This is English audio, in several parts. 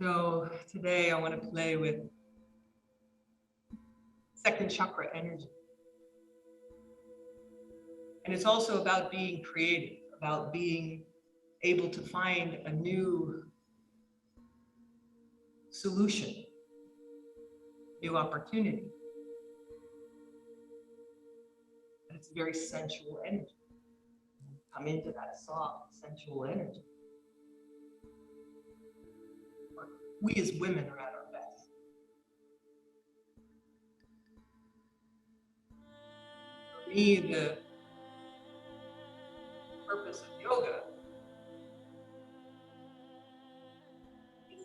So today I want to play with second chakra energy. And it's also about being creative, about being able to find a new solution, new opportunity. And it's a very sensual energy. Come into that soft, sensual energy. We as women are at our best. For me, the purpose of yoga is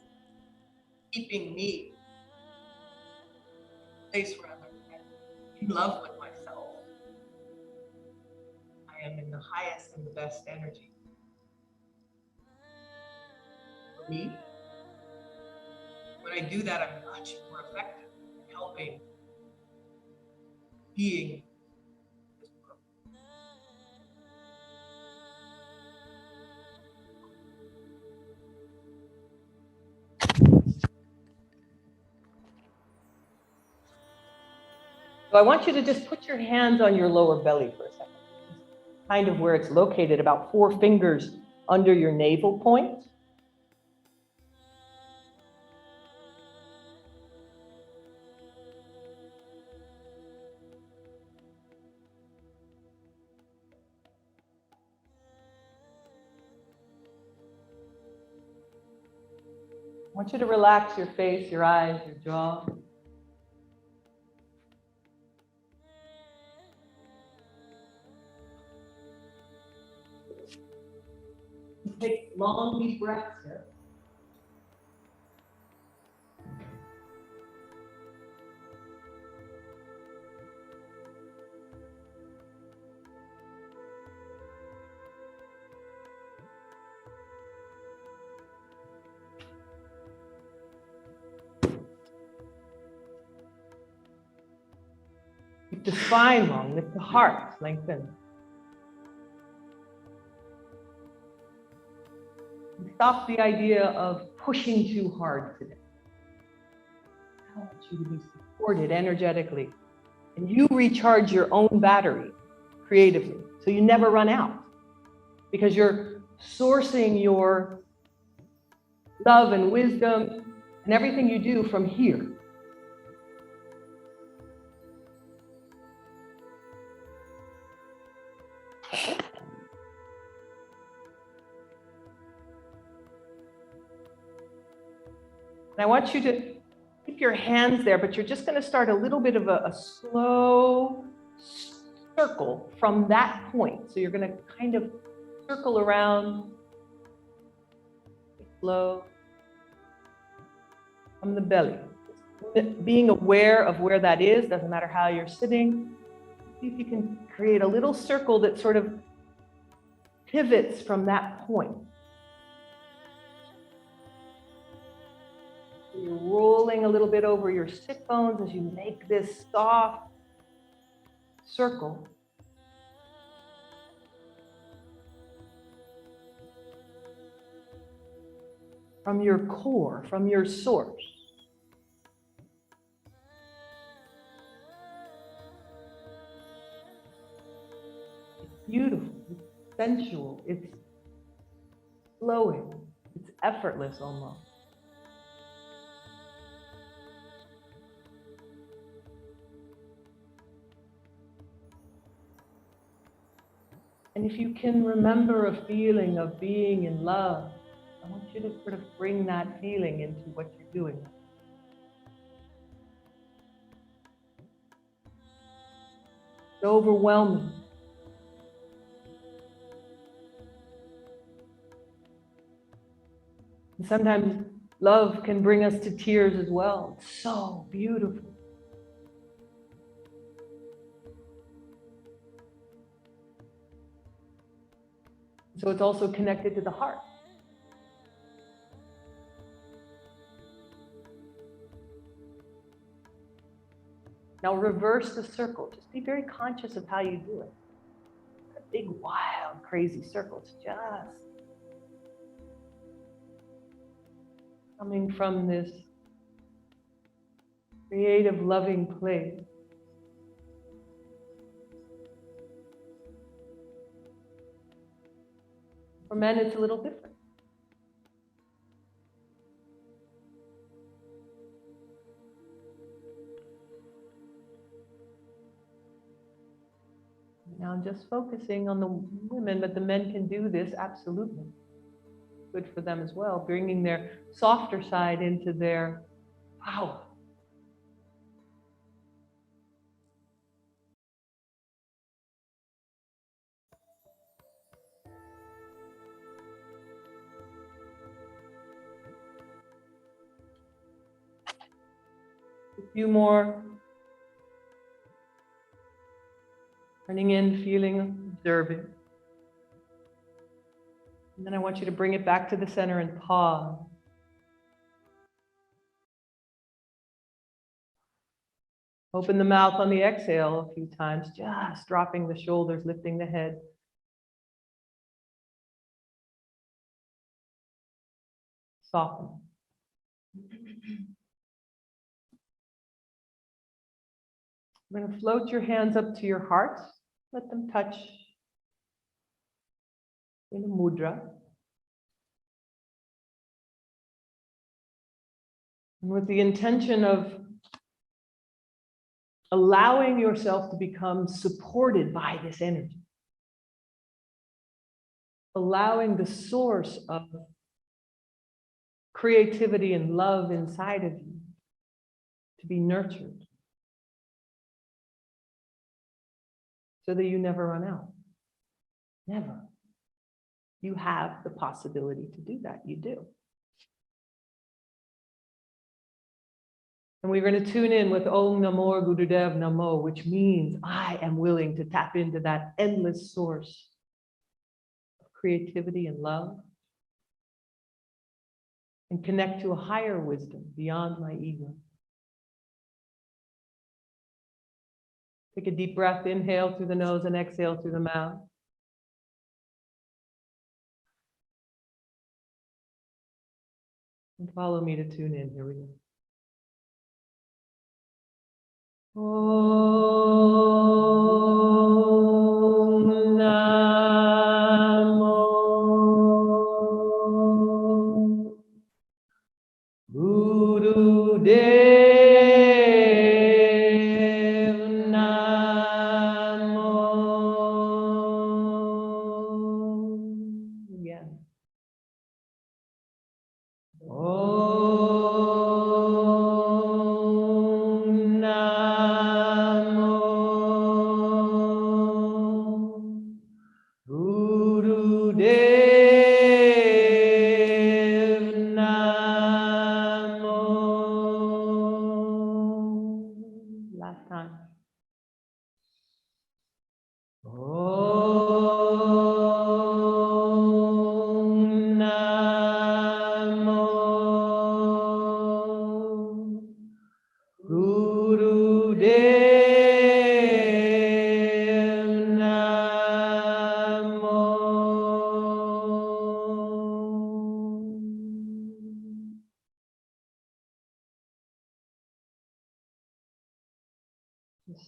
keeping me in a place where I'm in love with myself. I am in the highest and the best energy. For me, when I do that, I'm much more effective in helping being this world. So I want you to just put your hands on your lower belly for a second. Kind of where it's located, about 4 fingers under your navel point. I want you to relax your face, your eyes, your jaw. Take long, deep breaths here. Keep the spine long, lift the heart, lengthen. Stop the idea of pushing too hard today. I want you to be supported energetically. And you recharge your own battery creatively, so you never run out. Because you're sourcing your love and wisdom and everything you do from here. And I want you to keep your hands there, but you're just going to start a little bit of a slow circle from that point. So you're going to kind of circle around, slow, from the belly. Being aware of where that is, doesn't matter how you're sitting. See if you can create a little circle that sort of pivots from that point. You're rolling a little bit over your sit bones as you make this soft circle. From your core, from your source. It's beautiful, it's sensual, it's flowing, it's effortless almost. And if you can remember a feeling of being in love, I want you to sort of bring that feeling into what you're doing. It's overwhelming. And sometimes love can bring us to tears as well. It's so beautiful. So it's also connected to the heart. Now reverse the circle. Just be very conscious of how you do it. A big, wild, crazy circle. It's just coming from this creative, loving place. For men, it's a little different. Now I'm just focusing on the women, but the men can do this absolutely. Good for them as well, bringing their softer side into their power. A few more. Turning in, feeling, observing. And then I want you to bring it back to the center and pause. Open the mouth on the exhale a few times, just dropping the shoulders, lifting the head. Soften. You're going to float your hands up to your heart. Let them touch in a mudra. And with the intention of allowing yourself to become supported by this energy. Allowing the source of creativity and love inside of you to be nurtured. So that you never run out. Never. You have the possibility to do that. You do. And we're going to tune in with Om Namo Gurudev Namo, which means I am willing to tap into that endless source of creativity and love and connect to a higher wisdom beyond my ego. Take a deep breath, inhale through the nose and exhale through the mouth. And follow me to tune in. Here we go. Om Namo Gurudev.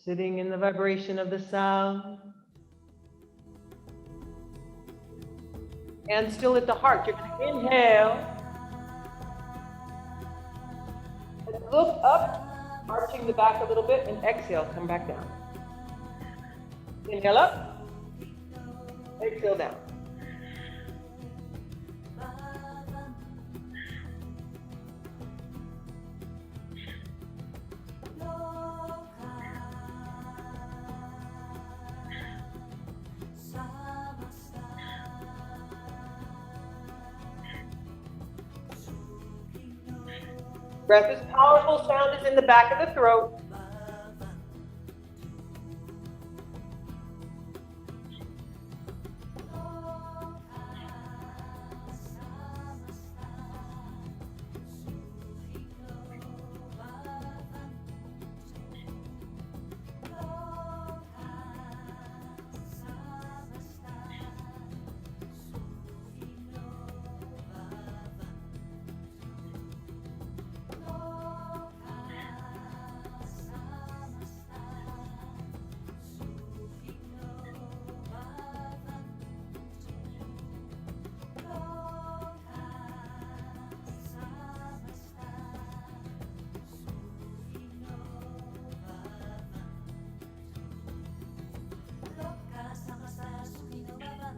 Sitting in the vibration of the sound. And still at the heart, you're going to inhale. And look up, arching the back a little bit, and exhale, come back down. Inhale up, exhale down. Breath is powerful, sound is in the back of the throat.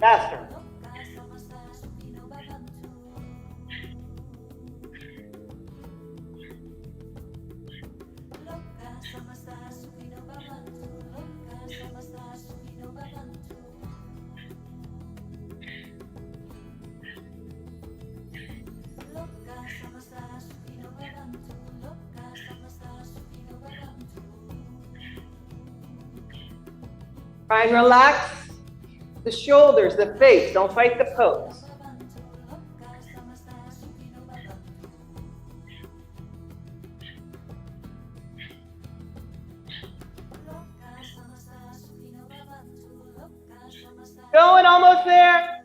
Faster. Try and relax the shoulders, the face. Don't fight the pose. Going almost there.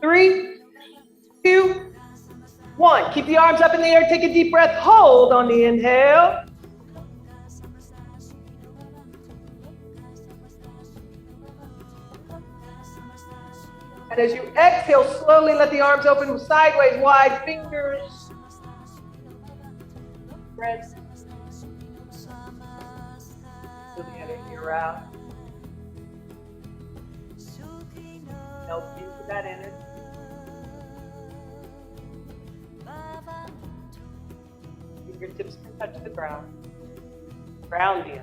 Three, two, one. Keep the arms up in the air. Take a deep breath. Hold on the inhale. And as you exhale, slowly let the arms open sideways, wide, fingers. Breath. Feel the energy around. Help you with that energy. Fingertips can touch the ground. Ground you.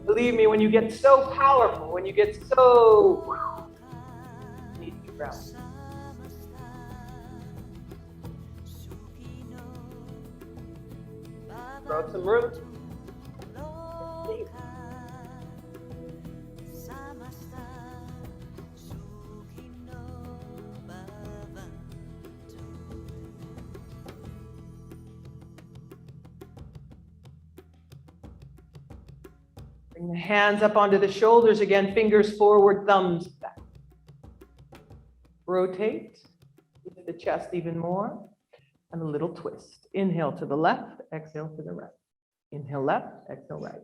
Believe me, when you get so powerful, when you get so, you need to be grounded. Grow some roots. Bring the hands up onto the shoulders again, fingers forward, thumbs back. Rotate, lift the chest even more, and a little twist. Inhale to the left, exhale to the right. Inhale left, exhale right.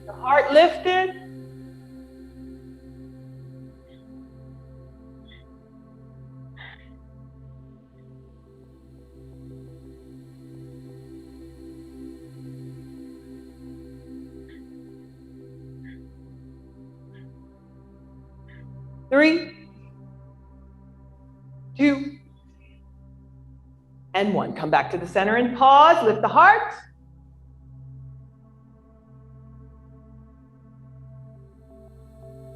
The heart lifted. Three, two, and one. Come back to the center and pause. Lift the heart.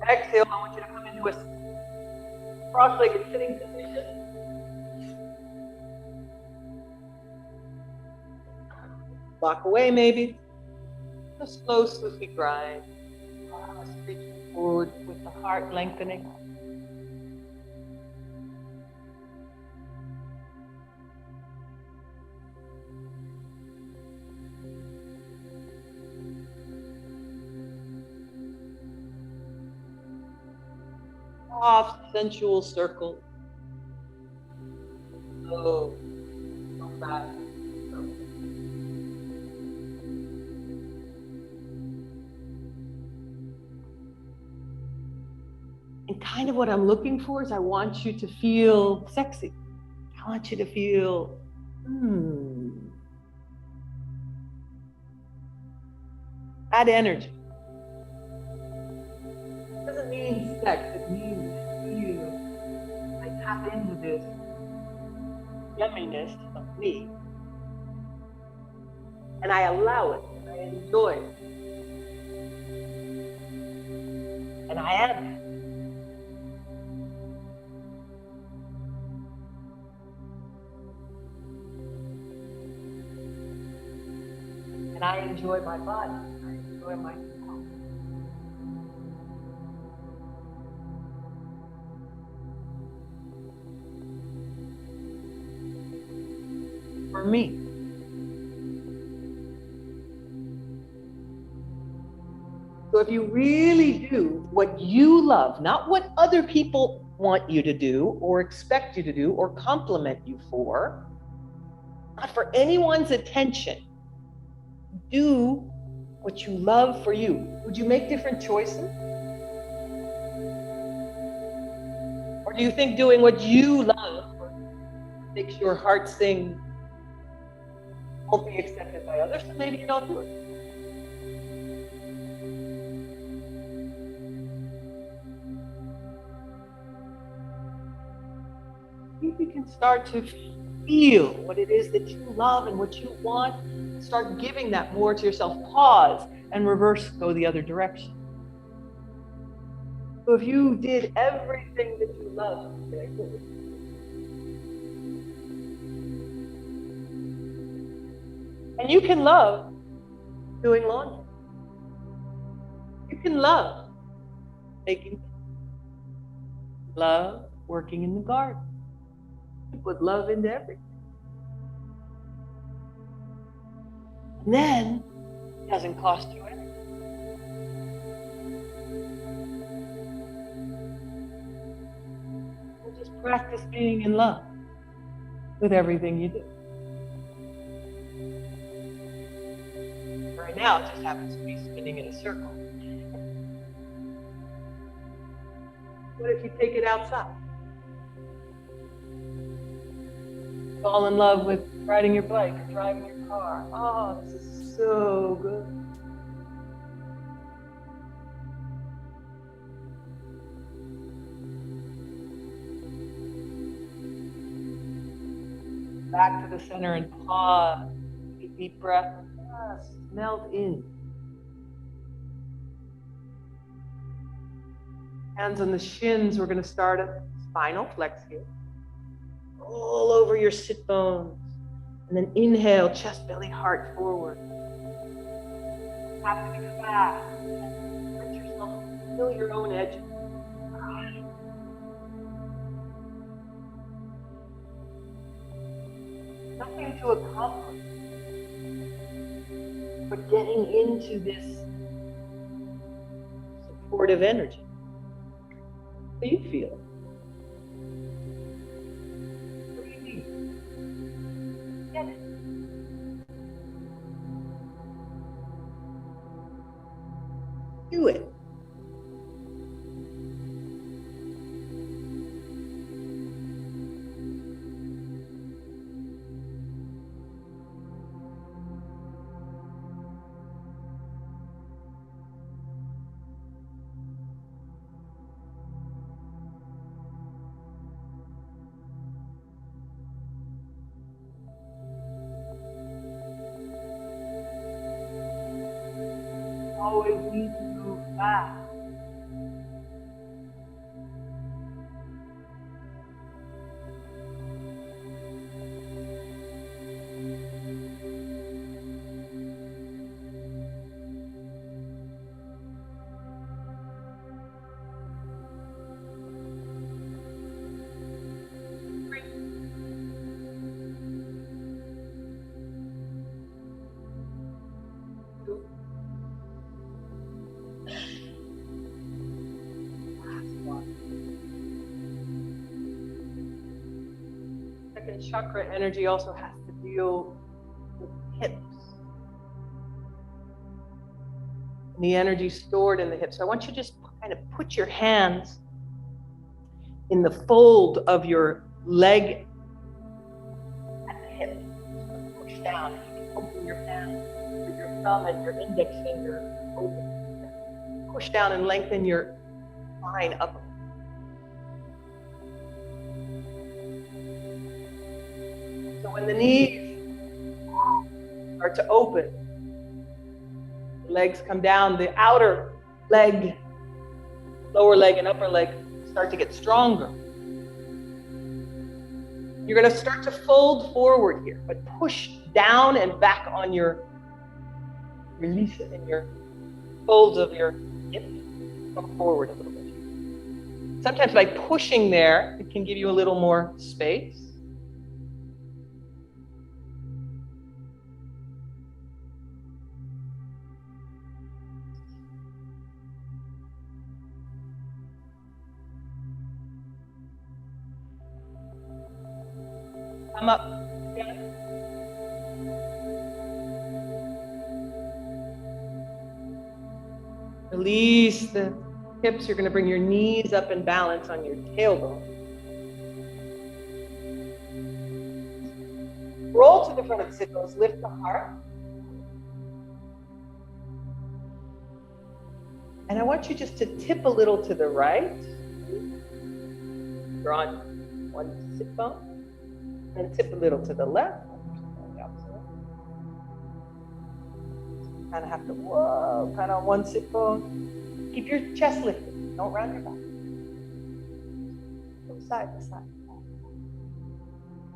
Exhale, I want you to come into a cross-legged sitting position. Walk away maybe. A slow, sleepy grind. Reaching forward with the heart lengthening. Soft, sensual circle. Slow, come back. And kind of what I'm looking for is I want you to feel sexy. I want you to feel, add energy. It doesn't mean sex, it means I tap into this yumminess of me. And I allow it, and I enjoy it. And I am it. enjoy my body. I enjoy myself. For me. So if you really do what you love, not what other people want you to do or expect you to do or compliment you for, not for anyone's attention, do what you love for you. Would you make different choices? Or do you think doing what you love makes your heart sing won't be accepted by others, so maybe you don't do it? If you can start to feel what it is that you love and what you want, start giving that more to yourself. Pause and reverse, go the other direction. So if you did everything that you love today, and you can love doing laundry. You can love making, love working in the garden. You put love into everything. And then it doesn't cost you anything. We'll just practice being in love with everything you do. Right now, it just happens to be spinning in a circle. What if you take it outside? Fall in love with riding your bike or driving your car. Oh, this is so good. Back to the center and pause. Deep breath. Just melt in. Hands on the shins. We're going to start at spinal flex here. All over your sit bones. And then inhale, chest, belly, heart forward. Tap to be fast. Let yourself feel your own edges. Nothing to accomplish, but getting into this supportive energy. How do you feel? What do you need? Get it. Do it. Always need to move fast. Second chakra energy also has to deal with hips. And the energy stored in the hips. So I want you to just kind of put your hands in the fold of your leg at the hip. Push down. Open your hand with your thumb and your index finger open. Push down and lengthen your spine up. So when the knees start to open, the legs come down, the outer leg, lower leg and upper leg start to get stronger. You're going to start to fold forward here, but push down and back on your Release it in your folds of your hip. Come forward a little bit. Sometimes by pushing there, it can give you a little more space. Come up. Release the hips. You're going to bring your knees up in balance on your tailbone. Roll to the front of the sit bones. Lift the heart. And I want you just to tip a little to the right. You're on one sit bone. And tip a little to the left. Kind of have to, whoa, kind of on one sit bone. Keep your chest lifted. Don't round your back. From side to side.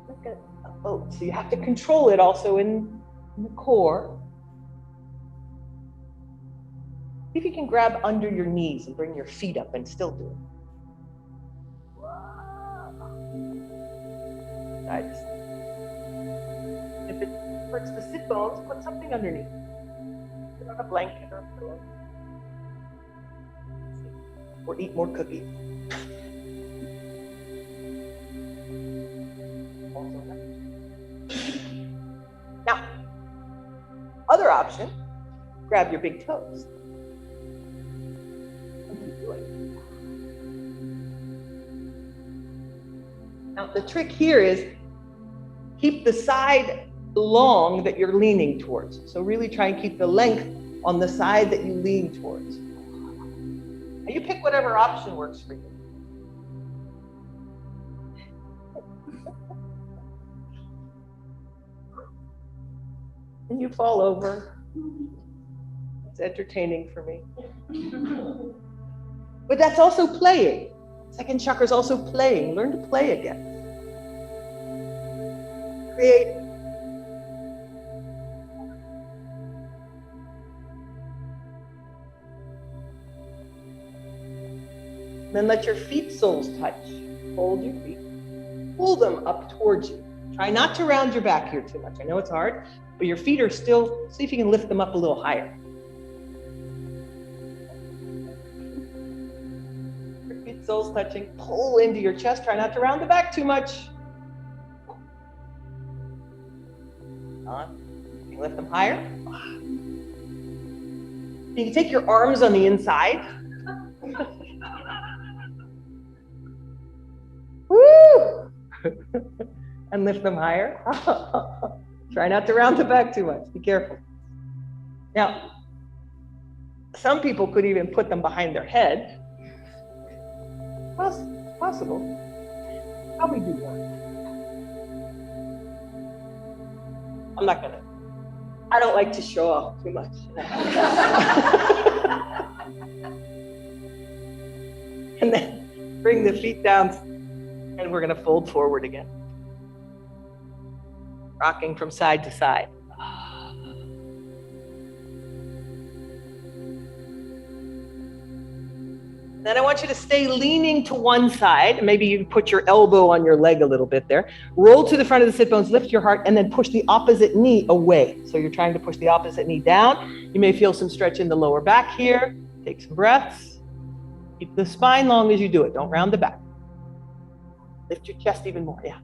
Look at a boat. So you have to control it also in the core. See if you can grab under your knees and bring your feet up and still do it. Side to side. If it hurts the sit bones, put something underneath. Put on a blanket or a pillow. Or eat more cookies. Now, other option, grab your big toes. Now, the trick here is keep the side long that you're leaning towards. So really try and keep the length on the side that you lean towards. And you pick whatever option works for you. And you fall over. It's entertaining for me. But that's also playing. Second chakra is also playing. Learn to play again. Create. Then let your feet soles touch. Hold your feet. Pull them up towards you. Try not to round your back here too much. I know it's hard, but your feet are still, see if you can lift them up a little higher. Your feet soles touching. Pull into your chest. Try not to round the back too much. You can lift them higher. You can take your arms on the inside. Woo! And lift them higher. Try not to round the back too much. Be careful. Now, some people could even put them behind their head. Possible. Probably do one. I'm not gonna. I don't like to show off too much. And then bring the feet down, and we're gonna fold forward again. Rocking from side to side. Then I want you to stay leaning to one side. Maybe you put your elbow on your leg a little bit there. Roll to the front of the sit bones, lift your heart, and then push the opposite knee away. So you're trying to push the opposite knee down. You may feel some stretch in the lower back here. Take some breaths. Keep the spine long as you do it. Don't round the back. Lift your chest even more. Yeah.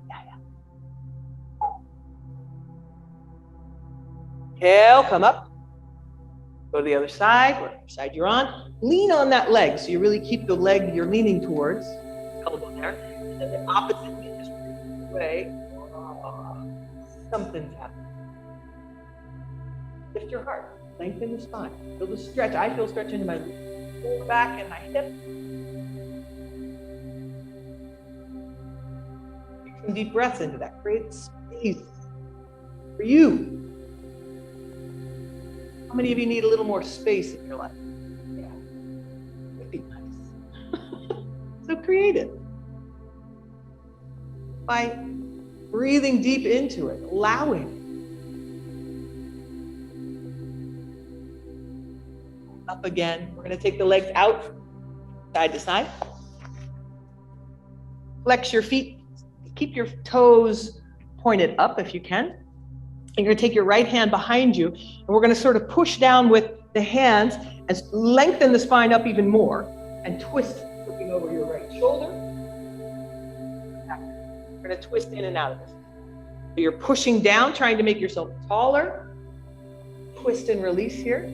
Exhale, come up. Go to the other side, whatever side you're on. Lean on that leg, so you really keep the leg you're leaning towards. Elbow there. And then the opposite knee just moves away. Something's happening. Lift your heart. Lengthen the spine. Feel the stretch. I feel stretch into my lower back and my hip. Take some deep breaths into that. Create space for you. How many of you need a little more space in your life? Yeah, would be nice. So create it by breathing deep into it, allowing. Up again. We're going to take the legs out, side to side. Flex your feet. Keep your toes pointed up if you can. And you're going to take your right hand behind you, and we're going to sort of push down with the hands and lengthen the spine up even more and twist, looking over your right shoulder. We're going to twist in and out of this. So you're pushing down, trying to make yourself taller. Twist and release here.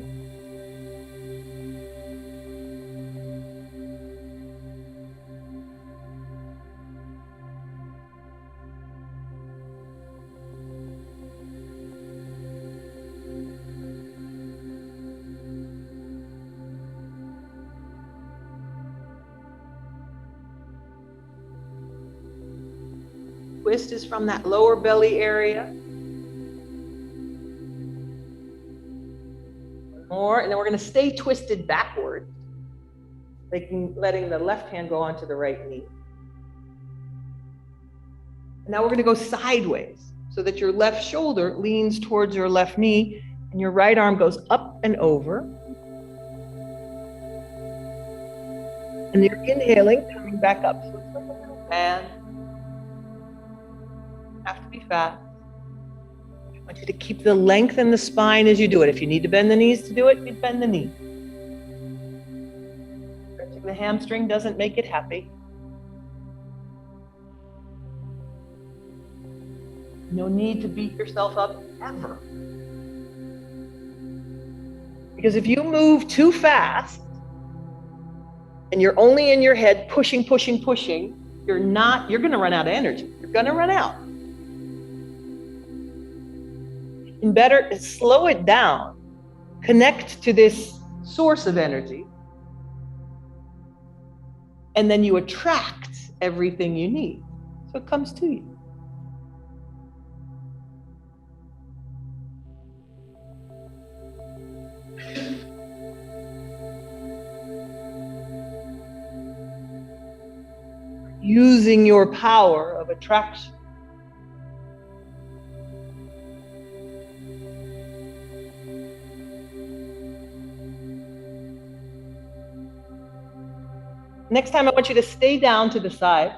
Twist is from that lower belly area. One more, and then we're going to stay twisted backward, letting the left hand go onto the right knee. And now we're going to go sideways so that your left shoulder leans towards your left knee and your right arm goes up and over. And you're inhaling, coming back up. So it's like a little fan. Have to be fast. I want you to keep the length in the spine as you do it. If you need to bend the knees to do it, you bend the knee. Stretching the hamstring doesn't make it happy. No need to beat yourself up ever. Because if you move too fast and you're only in your head pushing, you're going to run out of energy. You're going to run out. And better is slow it down, connect to this source of energy, and then you attract everything you need. So it comes to you. Using your power of attraction. Next time, I want you to stay down to the side.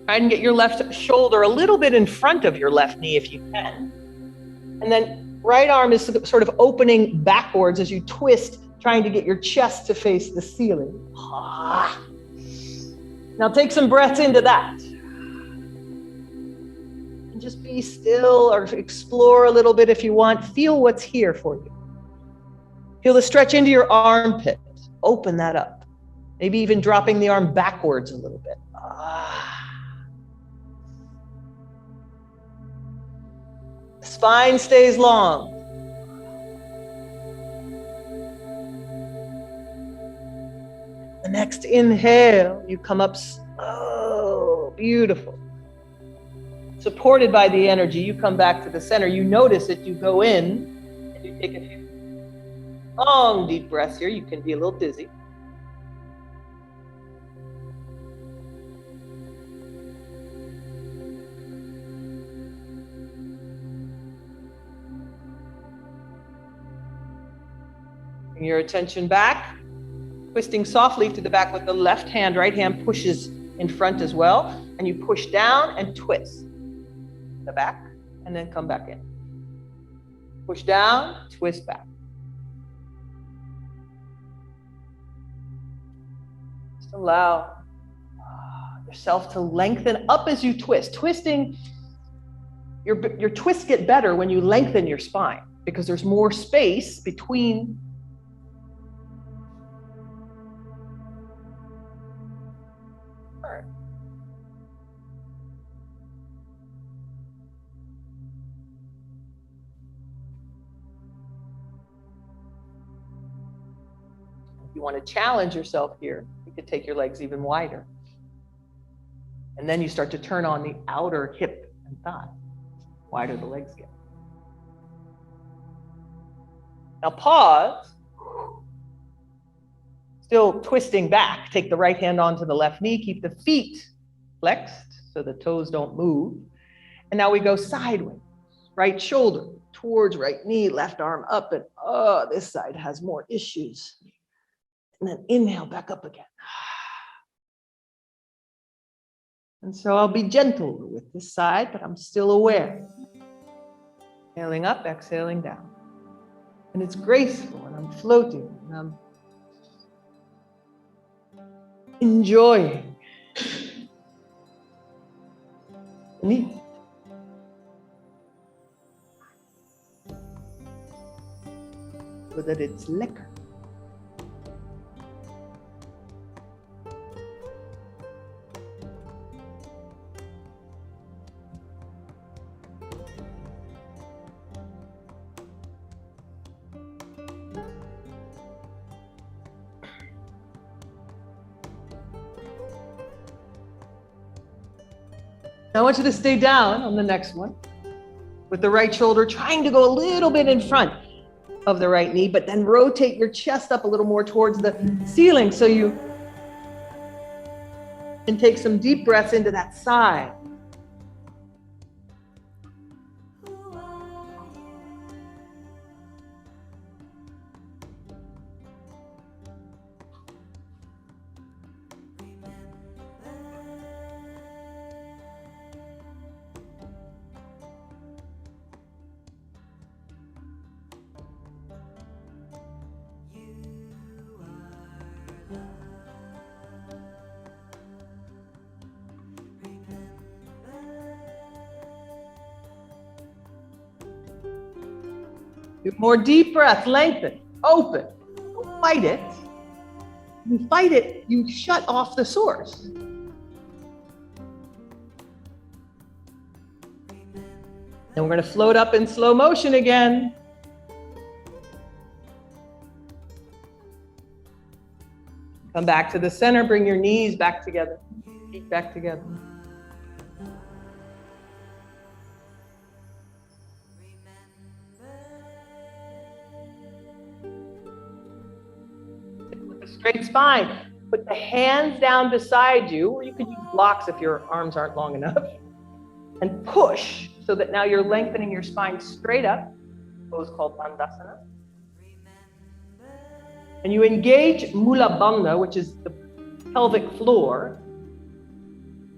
Try and get your left shoulder a little bit in front of your left knee if you can. And then right arm is sort of opening backwards as you twist, trying to get your chest to face the ceiling. Now take some breaths into that. And just be still or explore a little bit if you want. Feel what's here for you. Feel the stretch into your armpit. Open that up. Maybe even dropping the arm backwards a little bit. The spine stays long. The next inhale, you come up slow, beautiful. Supported by the energy, you come back to the center. You notice it, you go in, and you take a few long, deep breaths here. You can be a little dizzy. Bring your attention back, twisting softly to the back with the left hand. Right hand pushes in front as well, and you push down and twist the back, and then come back in. Push down, twist back. Just allow yourself to lengthen up as you twist. Twisting, your twists get better when you lengthen your spine because there's more space between. If you want to challenge yourself here, you could take your legs even wider. And then you start to turn on the outer hip and thigh. Wider the legs get. Now pause. Still twisting back. Take the right hand onto the left knee. Keep the feet flexed so the toes don't move. And now we go sideways. Right shoulder towards right knee, left arm up, and this side has more issues. And then inhale back up again. And so I'll be gentle with this side, but I'm still aware. Inhaling up, exhaling down. And it's graceful, and I'm floating, and I'm enjoying. Neat. So that it's lekker. Now I want you to stay down on the next one with the right shoulder trying to go a little bit in front of the right knee, but then rotate your chest up a little more towards the ceiling so you can take some deep breaths into that side. Do more deep breath, lengthen, open. Don't fight it. You fight it, you shut off the source. And we're going to float up in slow motion again. Come back to the center, bring your knees back together, feet back together. Straight spine. Put the hands down beside you, or you could use blocks if your arms aren't long enough. And push so that now you're lengthening your spine straight up. Pose called Bandhasana. And you engage Mula Bandha, which is the pelvic floor,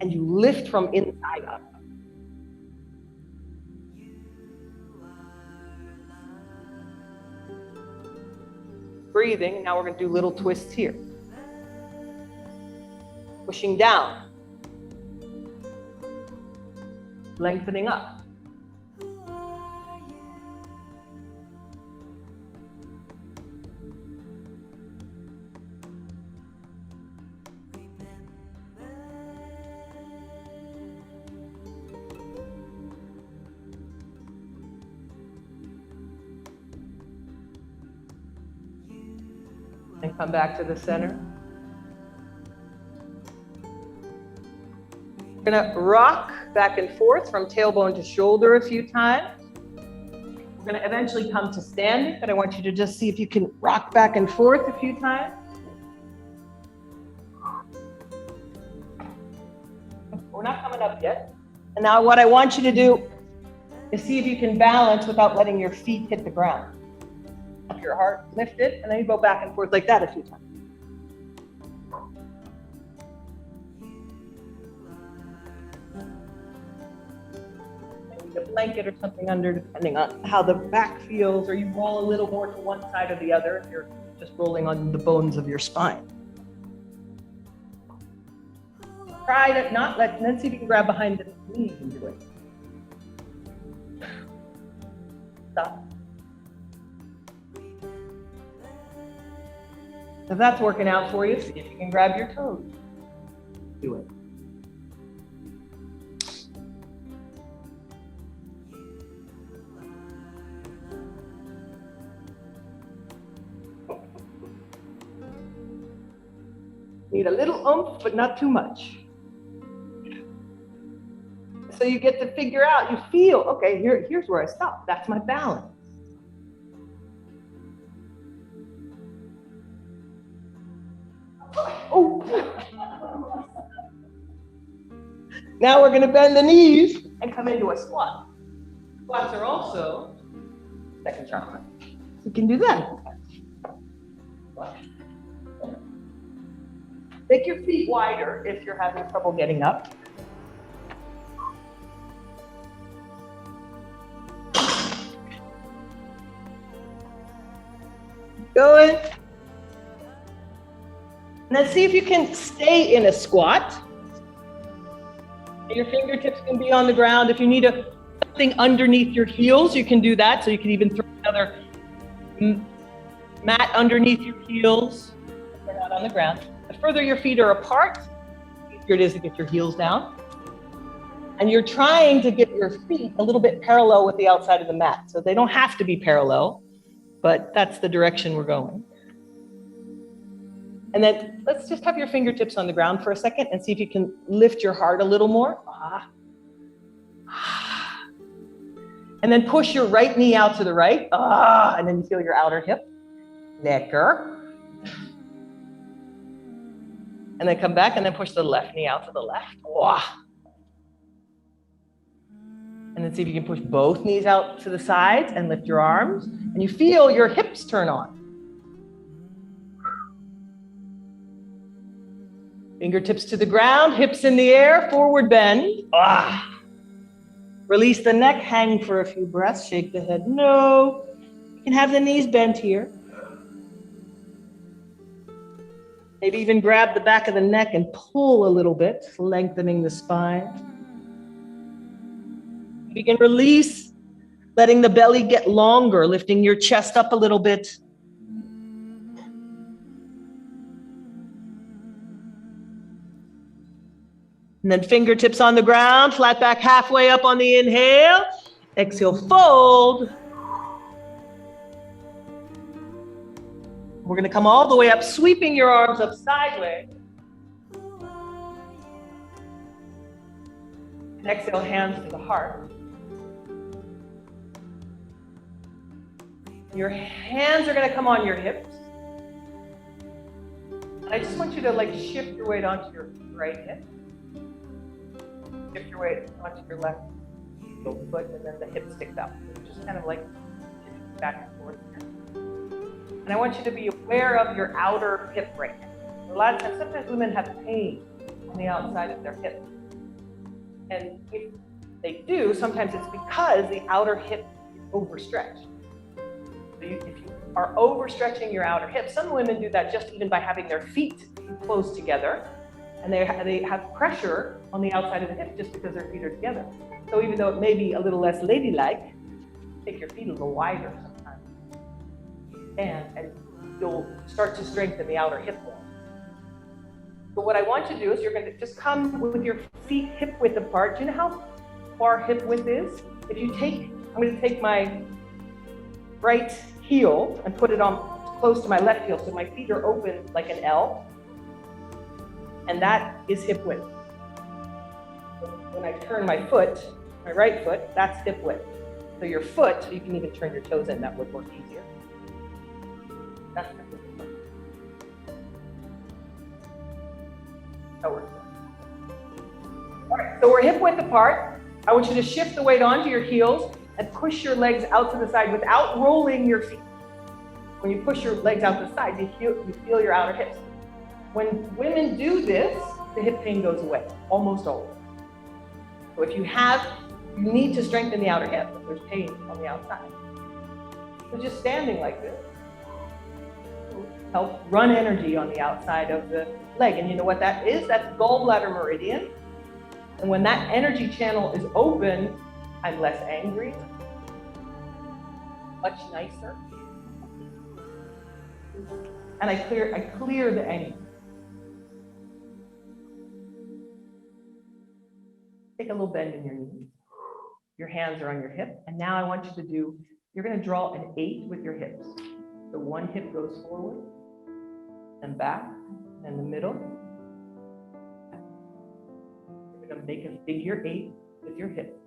and you lift from inside up. Breathing, and now we're going to do little twists here. Pushing down. Lengthening up. And come back to the center. We're going to rock back and forth from tailbone to shoulder a few times. We're going to eventually come to standing, but I want you to just see if you can rock back and forth a few times. We're not coming up yet. And now what I want you to do is see if you can balance without letting your feet hit the ground. Your heart lifted, and then you go back and forth like that a few times. Maybe a blanket or something under, depending on how the back feels, or you roll a little more to one side or the other if you're just rolling on the bones of your spine. Try to not let, and then see if you can grab behind the knees and do it. Stop. If that's working out for you, see if you can grab your toes. Do it. Need a little oomph, but not too much. So you get to figure out, you feel, okay, here's where I stop. That's my balance. Oh. Now we're going to bend the knees and come into a squat. Squats are also second chakra. You can do that. Make your feet wider if you're having trouble getting up. Going. And then see if you can stay in a squat. Your fingertips can be on the ground. If you need something underneath your heels, you can do that. So you can even throw another mat underneath your heels. They're not on the ground. The further your feet are apart, the easier it is to get your heels down. And you're trying to get your feet a little bit parallel with the outside of the mat. So they don't have to be parallel, but that's the direction we're going. And then let's just have your fingertips on the ground for a second and see if you can lift your heart a little more. And then push your right knee out to the right. And then you feel your outer hip. Lekker. And then come back and then push the left knee out to the left. And then see if you can push both knees out to the sides and lift your arms. And you feel your hips turn on. Fingertips to the ground, hips in the air, forward bend. Release the neck, hang for a few breaths, shake the head no. You can have the knees bent here. Maybe even grab the back of the neck and pull a little bit, lengthening the spine. You can release, letting the belly get longer, lifting your chest up a little bit. And then fingertips on the ground, flat back halfway up on the inhale. Exhale, fold. We're going to come all the way up, sweeping your arms up sideways. And exhale, hands to the heart. Your hands are going to come on your hips. And I just want you to shift your weight onto your right hip. Shift your weight onto your left foot, and then the hip sticks out. So just kind of back and forth here. And I want you to be aware of your outer hip right now. A lot of times, sometimes women have pain on the outside of their hip. And if they do, sometimes it's because the outer hip is overstretched. So if you are overstretching your outer hip, some women do that just even by having their feet close together. And they have pressure on the outside of the hip just because their feet are together. So even though it may be a little less ladylike, take your feet a little wider sometimes. And you'll start to strengthen the outer hip wall. So what I want you to do is you're going to just come with your feet hip width apart. Do you know how far hip width is? If you I'm going to take my right heel and put it on close to my left heel. So my feet are open like an L. And that is hip width. When I turn my foot, my right foot, that's hip width. So your foot, you can even turn your toes in, that would work easier. That's hip width. That works. All right, so we're hip width apart. I want you to shift the weight onto your heels and push your legs out to the side without rolling your feet. When you push your legs out to the side, you feel your outer hips. When women do this, the hip pain goes away, almost always. So if you need to strengthen the outer hip if there's pain on the outside. So just standing like this will help run energy on the outside of the leg. And you know what that is? That's gallbladder meridian. And when that energy channel is open, I'm less angry, much nicer. And I clear the anger. Take a little bend in your knee. Your hands are on your hip. And now I want you to you're going to draw an 8 with your hips. So one hip goes forward, and back, and the middle. You're going to make a figure 8 with your hips.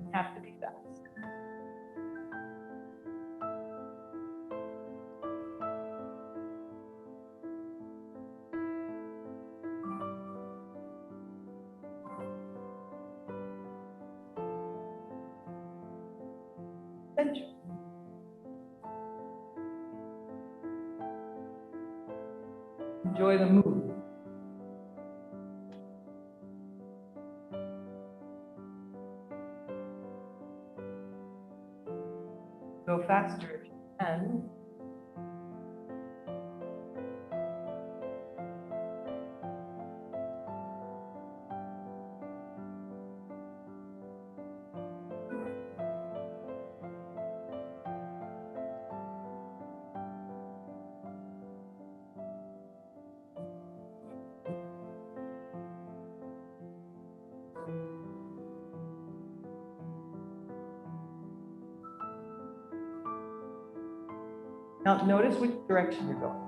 You have to be fast. center. Enjoy the move. Go faster if you can. Now notice which direction you're going.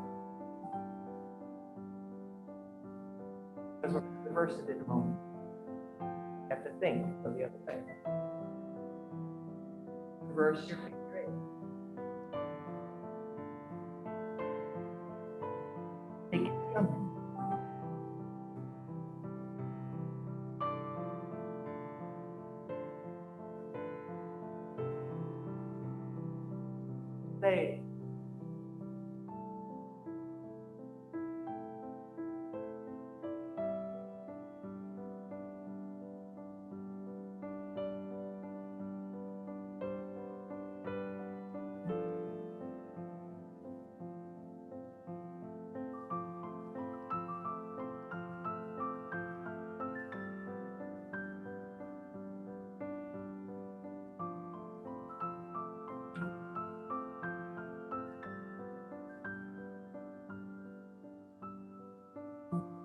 Because we're going to reverse it in a moment. You have to think of the other way. Reverse your figure eight. Make it something. Say.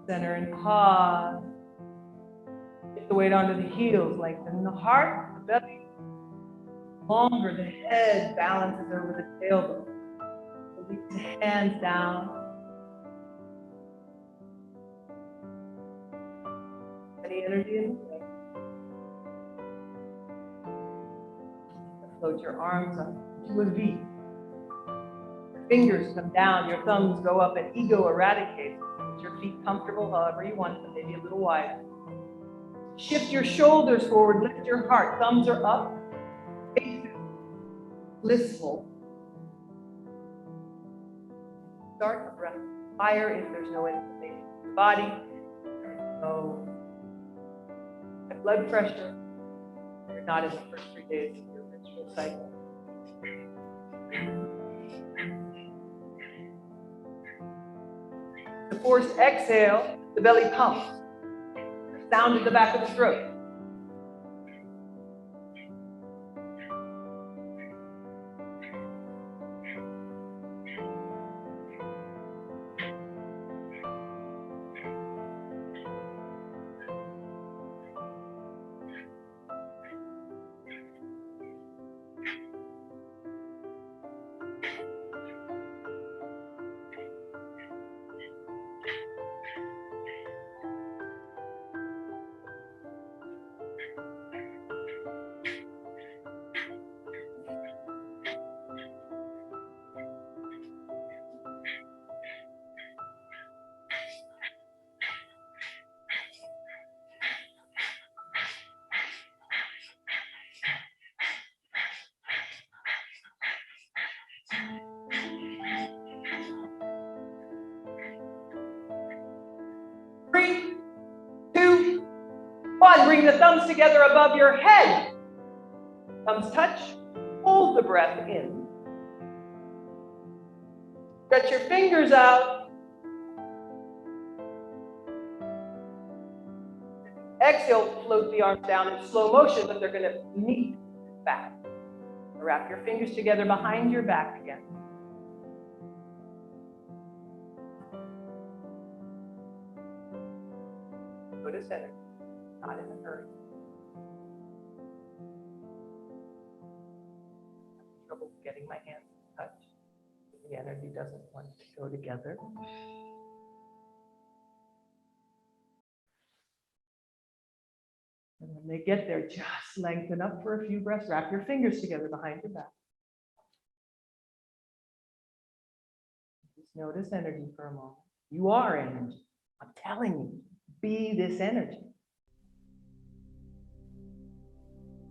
Center and pause. Get the weight onto the heels, lengthen the heart, the belly. Longer, the head balances over the tailbone. Release the hands down. Any energy in the leg. Float your arms up to a V. Your fingers come down, your thumbs go up, and ego eradicates. Your feet comfortable, however you want them, maybe a little wider. Shift your shoulders forward, lift your heart, thumbs are up, face blissful. Start a breath higher if there's no inflammation in the body, no blood pressure. You're not in the first 3 days of your menstrual cycle. The forced exhale, the belly pumps. Sound at the back of the throat. Bring the thumbs together above your head. Thumbs touch. Hold the breath in. Stretch your fingers out. Exhale, float the arms down in slow motion, but they're going to meet back. Wrap your fingers together behind your back again. Go to center. Not in a hurry. I'm having trouble getting my hands to touch. The energy doesn't want to go together. And when they get there, just lengthen up for a few breaths. Wrap your fingers together behind your back. Just notice energy for a moment. You are energy. I'm telling you, be this energy.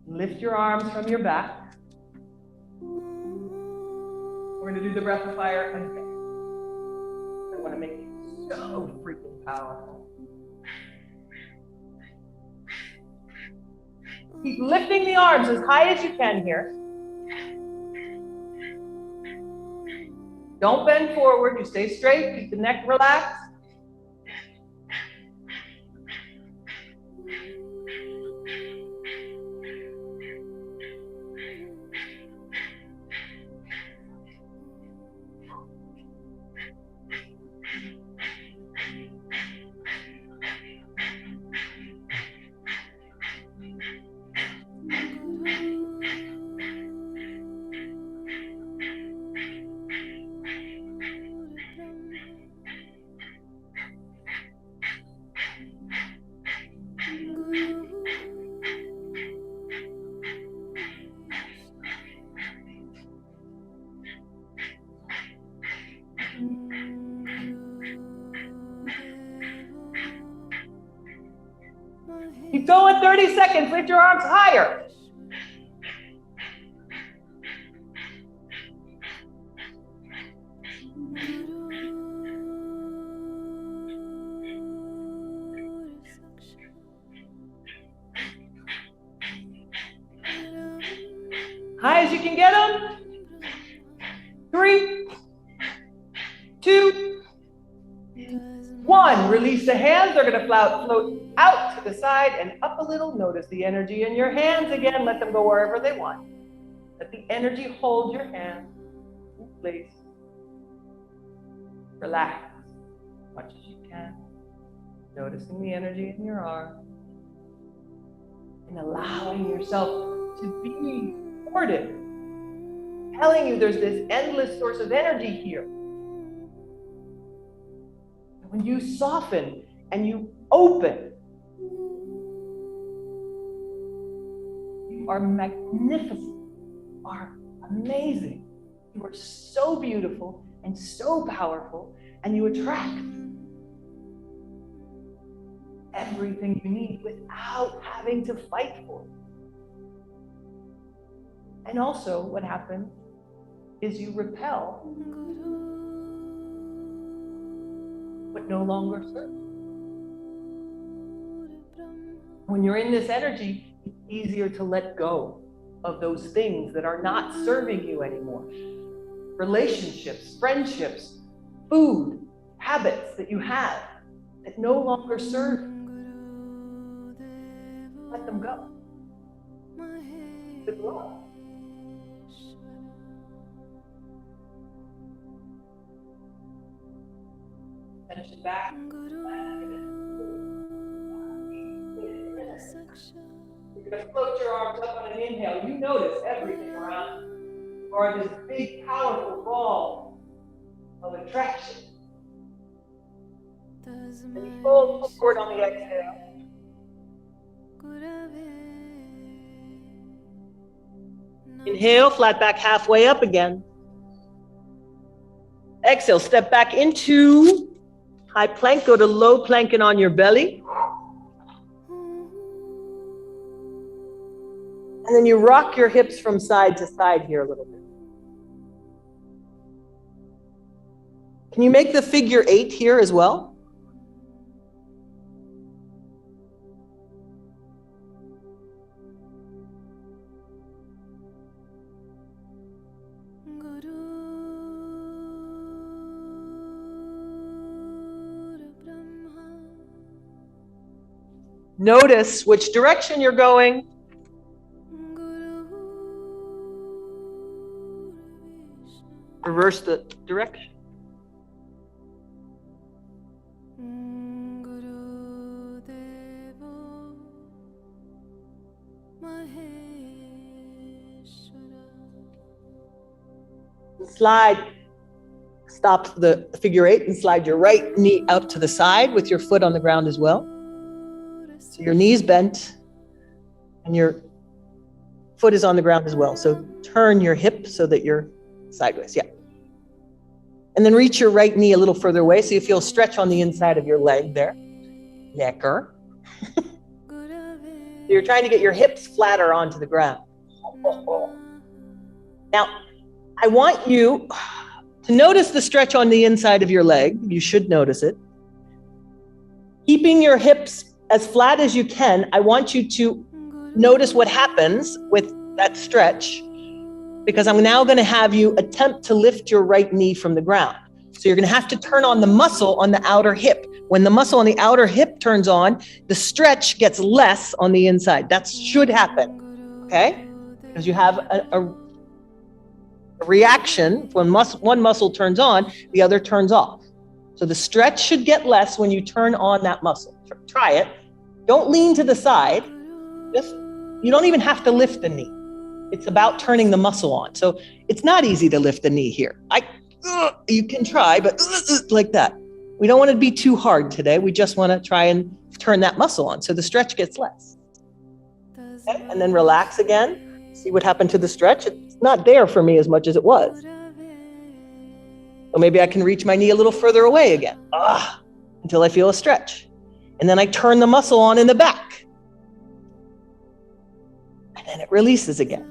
Lift your arms from your back. We're going to do the breath of fire again. I want to make it so freaking powerful. Keep lifting the arms as high as you can here. Don't bend forward. You stay straight. Keep the neck relaxed. Keep going, 30 seconds. Lift your arms higher. High as you can get them. 3, 2, 1. Release the hands. They're going to float out to the side and up a little. Notice the energy in your hands again. Let them go wherever they want. Let the energy hold your hands in place. Relax as much as you can. Noticing the energy in your arms. And allowing yourself to be supported. Telling you there's this endless source of energy here. And when you soften and you open, you are magnificent, you are amazing. You are so beautiful and so powerful, and you attract everything you need without having to fight for it. And also what happens is you repel what no longer serves. When you're in this energy, it's easier to let go of those things that are not serving you anymore. Relationships, friendships, food, habits that you have that no longer serve you. Let them go. With love. Finish it back. You're going to float your arms up on an inhale. You notice everything around you. You are this big, powerful ball of attraction. And you fold forward on the exhale. Inhale, flat back halfway up again. Exhale, step back into high plank, go to low plank and on your belly. And then you rock your hips from side to side here a little bit. Can you make the figure 8 here as well? Notice which direction you're going. Reverse the direction. Slide, stop the figure 8 and slide your right knee out to the side with your foot on the ground as well. So your knee's bent and your foot is on the ground as well. So turn your hip so that you're sideways, yeah. And then reach your right knee a little further away so you feel stretch on the inside of your leg there. Necker. So you're trying to get your hips flatter onto the ground. Now, I want you to notice the stretch on the inside of your leg. You should notice it. Keeping your hips as flat as you can, I want you to notice what happens with that stretch, because I'm now going to have you attempt to lift your right knee from the ground. So you're going to have to turn on the muscle on the outer hip. When the muscle on the outer hip turns on, the stretch gets less on the inside. That should happen, okay? Because you have a reaction. When one muscle turns on, the other turns off. So the stretch should get less when you turn on that muscle. Try it. Don't lean to the side. You don't even have to lift the knee. It's about turning the muscle on. So it's not easy to lift the knee here. You can try, but like that. We don't want to be too hard today. We just want to try and turn that muscle on so the stretch gets less. Okay? And then relax again. See what happened to the stretch. It's not there for me as much as it was. So maybe I can reach my knee a little further away again. Until I feel a stretch. And then I turn the muscle on in the back. And then it releases again.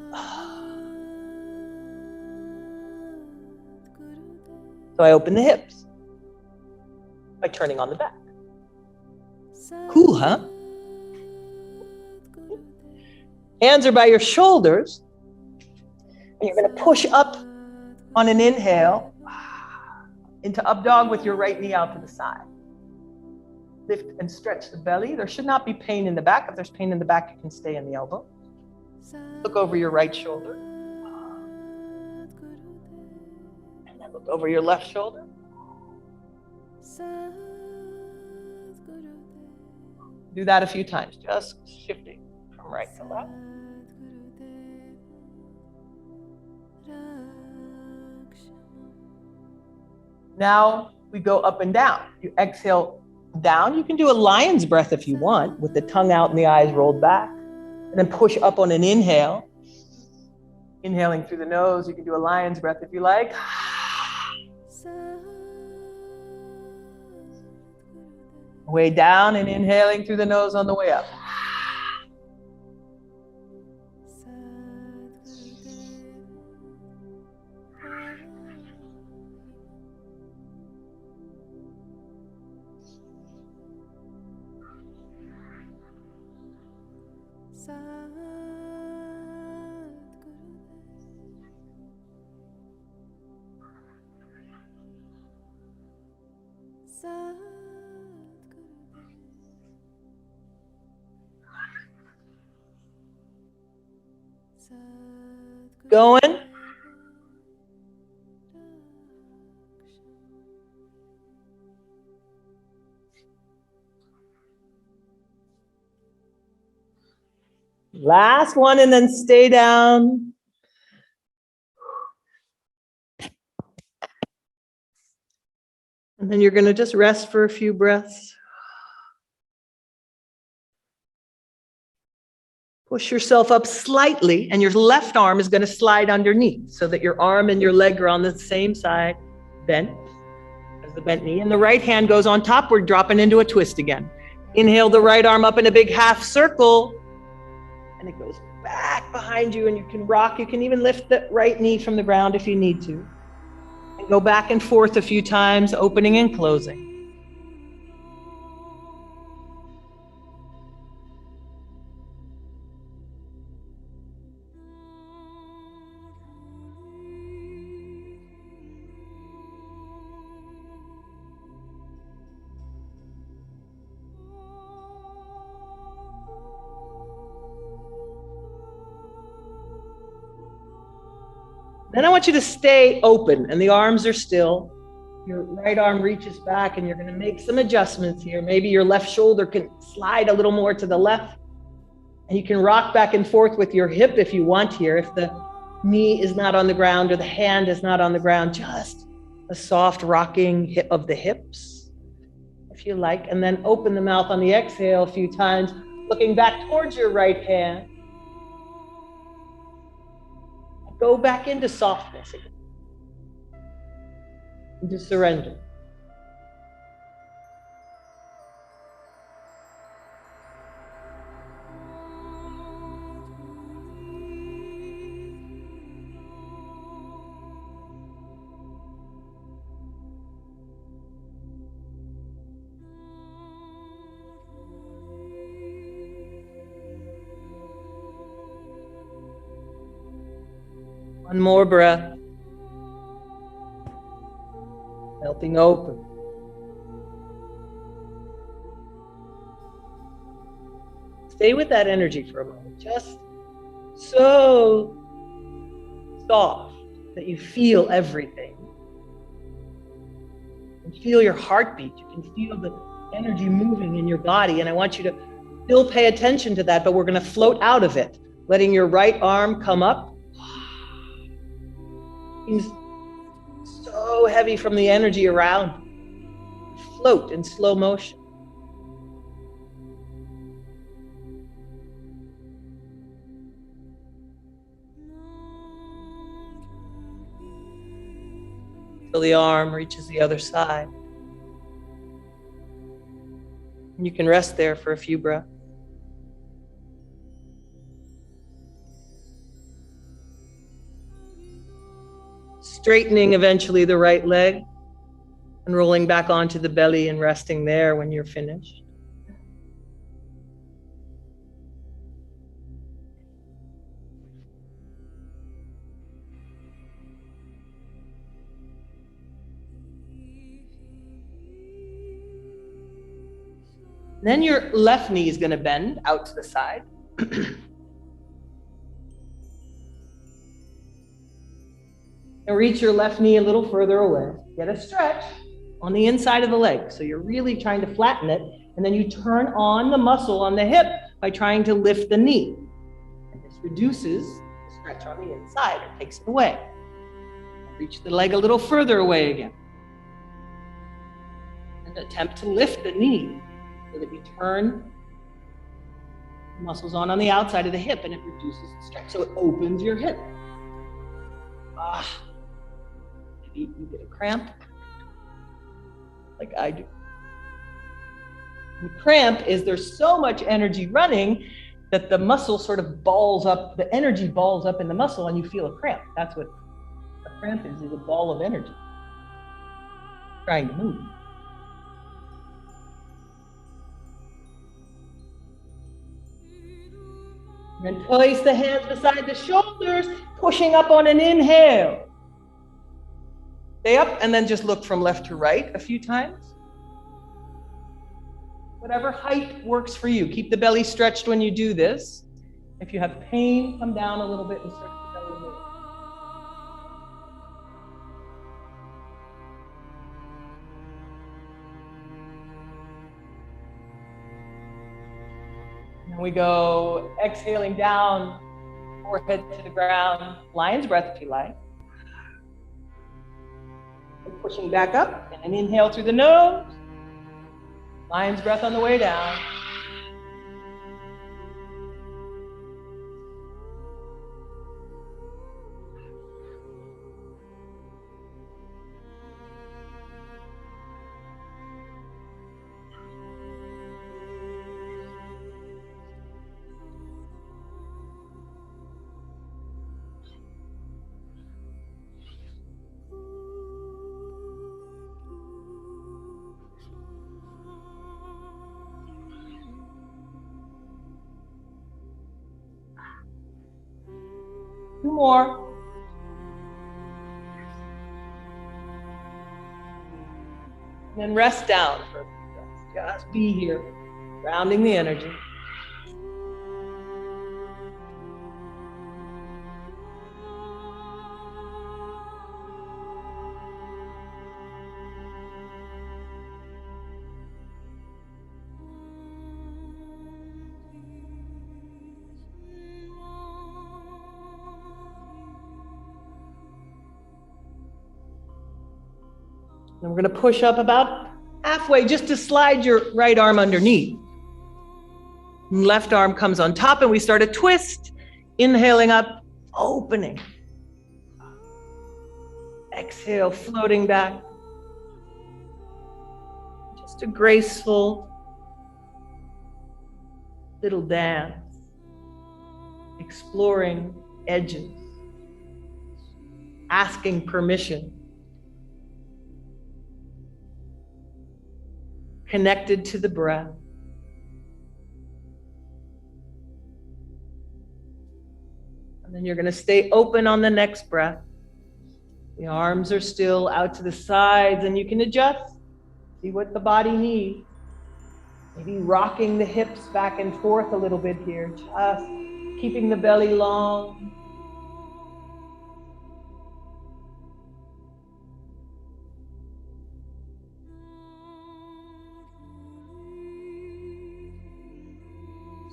So I open the hips by turning on the back. Cool, huh? Hands are by your shoulders. And you're going to push up on an inhale into up dog with your right knee out to the side. Lift and stretch the belly. There should not be pain in the back. If there's pain in the back, you can stay in the elbow. Look over your right shoulder. And then look over your left shoulder. Do that a few times, just shifting from right to left. Now we go up and down. You exhale down. You can do a lion's breath if you want, with the tongue out and the eyes rolled back. And then push up on an inhale. Inhaling through the nose. You can do a lion's breath if you like. Way down and inhaling through the nose on the way up. Going. Last one, and then stay down. And then you're going to just rest for a few breaths. Push yourself up slightly, and your left arm is going to slide underneath so that your arm and your leg are on the same side, bent as the bent knee. And the right hand goes on top. We're dropping into a twist again. Inhale the right arm up in a big half circle, and it goes back behind you, and you can rock. You can even lift the right knee from the ground if you need to. And go back and forth a few times, opening and closing. Then I want you to stay open, and the arms are still. Your right arm reaches back, and you're going to make some adjustments here. Maybe your left shoulder can slide a little more to the left, and you can rock back and forth with your hip if you want here. If the knee is not on the ground or the hand is not on the ground, just a soft rocking of the hips, if you like. And then open the mouth on the exhale a few times, looking back towards your right hand. Go back into softness again, into surrender. One more breath. Melting open. Stay with that energy for a moment. Just so soft that you feel everything. You can feel your heartbeat. You can feel the energy moving in your body. And I want you to still pay attention to that, but we're going to float out of it, letting your right arm come up. Seems so heavy from the energy around. Float in slow motion. Till the arm reaches the other side. And you can rest there for a few breaths. Straightening eventually the right leg and rolling back onto the belly and resting there when you're finished. Then your left knee is going to bend out to the side. And reach your left knee a little further away. Get a stretch on the inside of the leg. So you're really trying to flatten it. And then you turn on the muscle on the hip by trying to lift the knee. And this reduces the stretch on the inside. It takes it away. Reach the leg a little further away again. And attempt to lift the knee so that you turn the muscles on the outside of the hip and it reduces the stretch. So it opens your hip. Maybe you get a cramp, like I do. The cramp is there's so much energy running that the muscle sort of balls up, the energy balls up in the muscle and you feel a cramp. That's what a cramp is a ball of energy trying to move. And then place the hands beside the shoulders, pushing up on an inhale. Stay up and then just look from left to right a few times. Whatever height works for you. Keep the belly stretched when you do this. If you have pain, come down a little bit and stretch the belly more. And we go exhaling down, forehead to the ground, lion's breath if you like. And pushing back up, and an inhale through the nose. Lion's breath on the way down. Two more. And then rest down for a few breaths. Just be here, grounding the energy. And we're going to push up about halfway just to slide your right arm underneath. Left arm comes on top and we start a twist. Inhaling up, opening. Exhale, floating back. Just a graceful little dance. Exploring edges. Asking permission. Connected to the breath. And then you're going to stay open on the next breath. The arms are still out to the sides, and you can adjust. See what the body needs. Maybe rocking the hips back and forth a little bit here. Just keeping the belly long.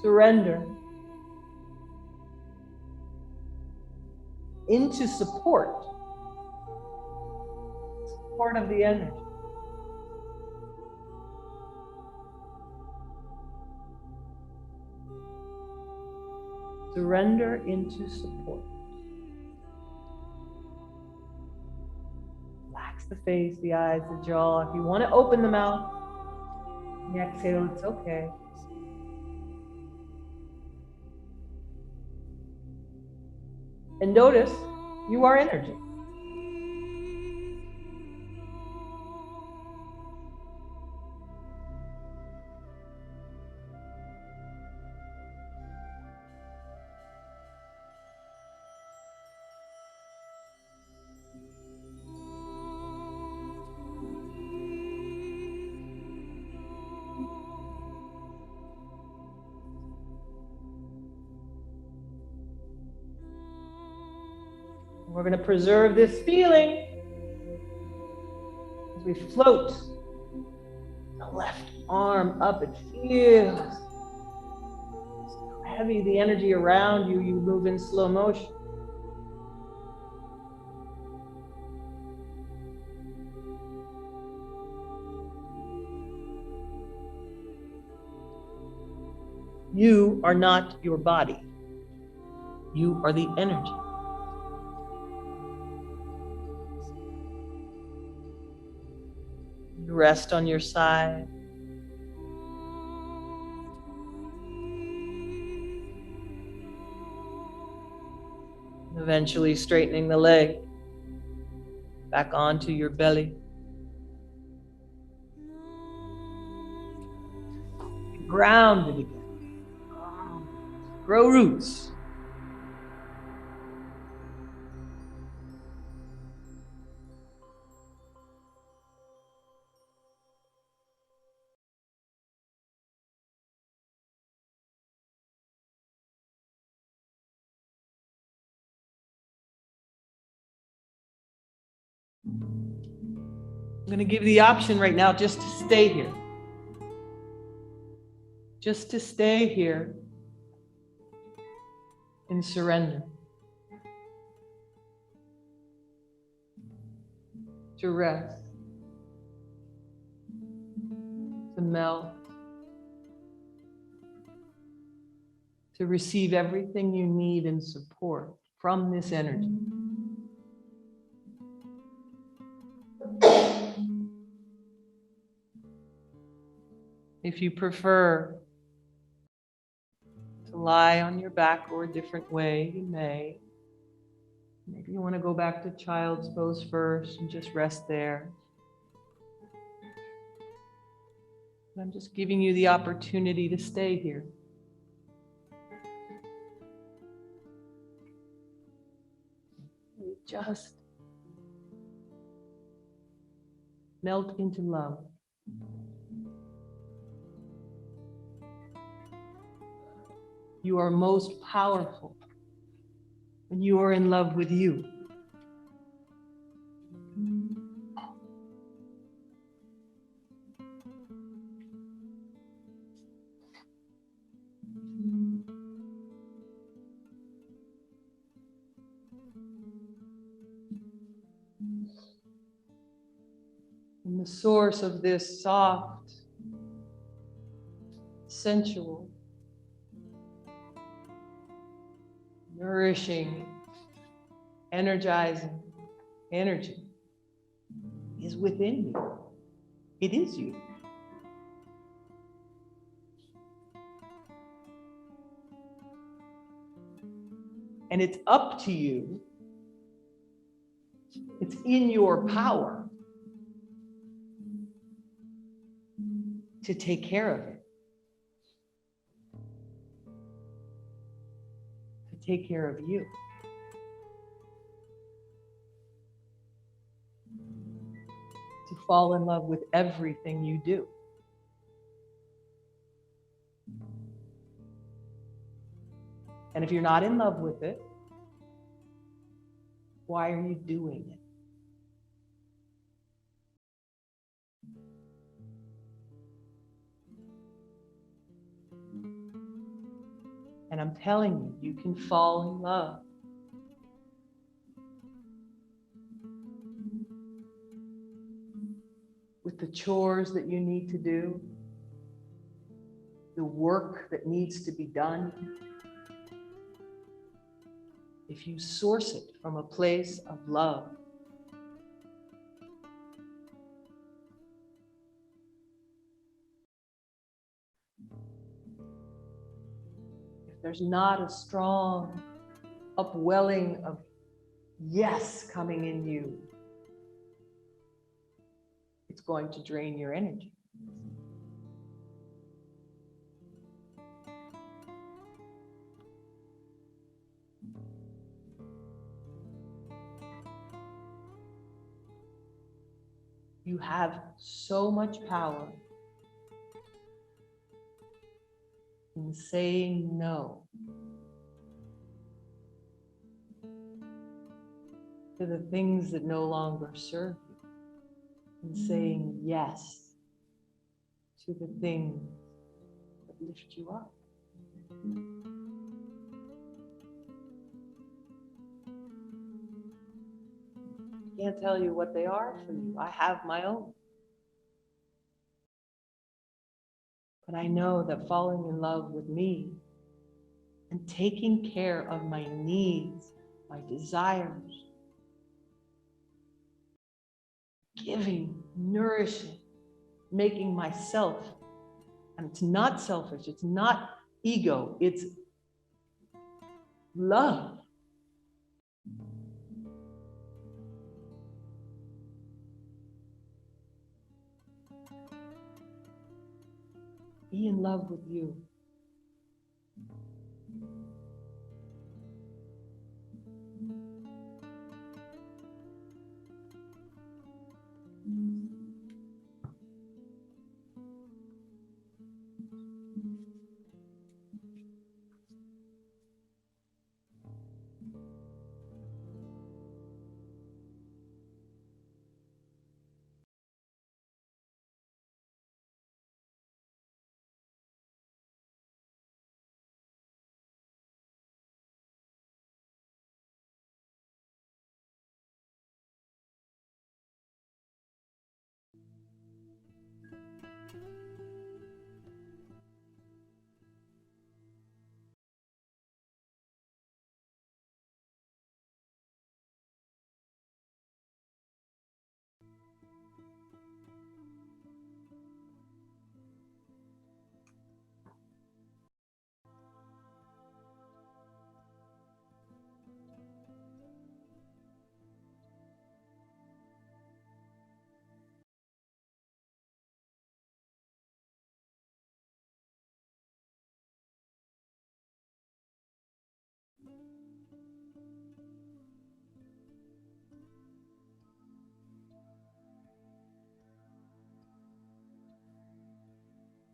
Surrender into support of the energy. Surrender into support. Relax the face, the eyes, the jaw. If you want to open the mouth, and exhale, it's okay. And notice you are energy. We're going to preserve this feeling as we float the left arm up. It feels so heavy, the energy around you. You move in slow motion. You are not your body. You are the energy. Rest on your side. Eventually straightening the leg back onto your belly. Grounded again. Grow roots. I'm going to give the option right now just to stay here. Just to stay here in surrender. To rest. To melt. To receive everything you need and support from this energy. If you prefer to lie on your back or a different way, you may. Maybe you want to go back to child's pose first and just rest there. I'm just giving you the opportunity to stay here. Just melt into love. You are most powerful when you are in love with you. And the source of this soft, sensual, nourishing, energizing energy is within you. It is you. And it's up to you. It's in your power to take care of it. To take care of you. fall in love with everything you do. And if you're not in love with it, why are you doing it? And I'm telling you, you can fall in love. With the chores that you need to do, the work that needs to be done. If you source it from a place of love. If there's not a strong upwelling of yes coming in you, it's going to drain your energy. You have so much power in saying no to the things that no longer serve you, and saying yes to the things that lift you up. I can't tell you what they are for you. I have my own. But I know that falling in love with me and taking care of my needs, my desires, giving, nourishing, making myself, and it's not selfish, it's not ego, it's love. Be in love with you.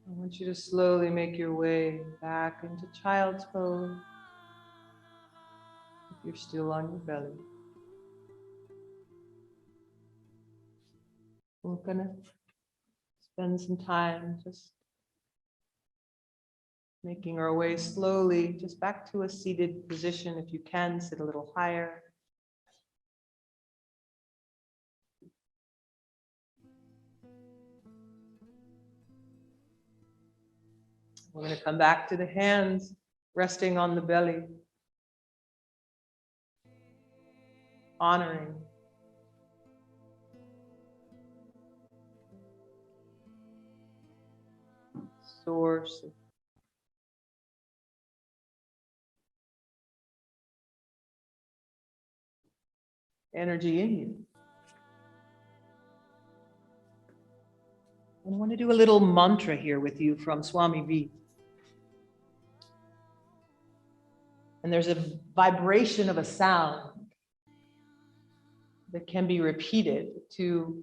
I want you to slowly make your way back into child's pose. If you're still on your belly. We're gonna spend some time just making our way slowly just back to a seated position. If you can, sit a little higher. We're going to come back to the hands resting on the belly, honoring source of energy in you. I want to do a little mantra here with you from Swami V. And there's a vibration of a sound that can be repeated to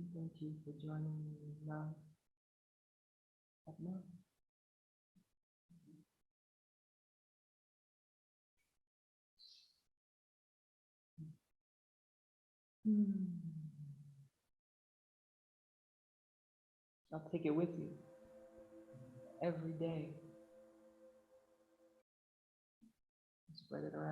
Thank you for joining me in love at love. I'll take it with you every day. Spread it around.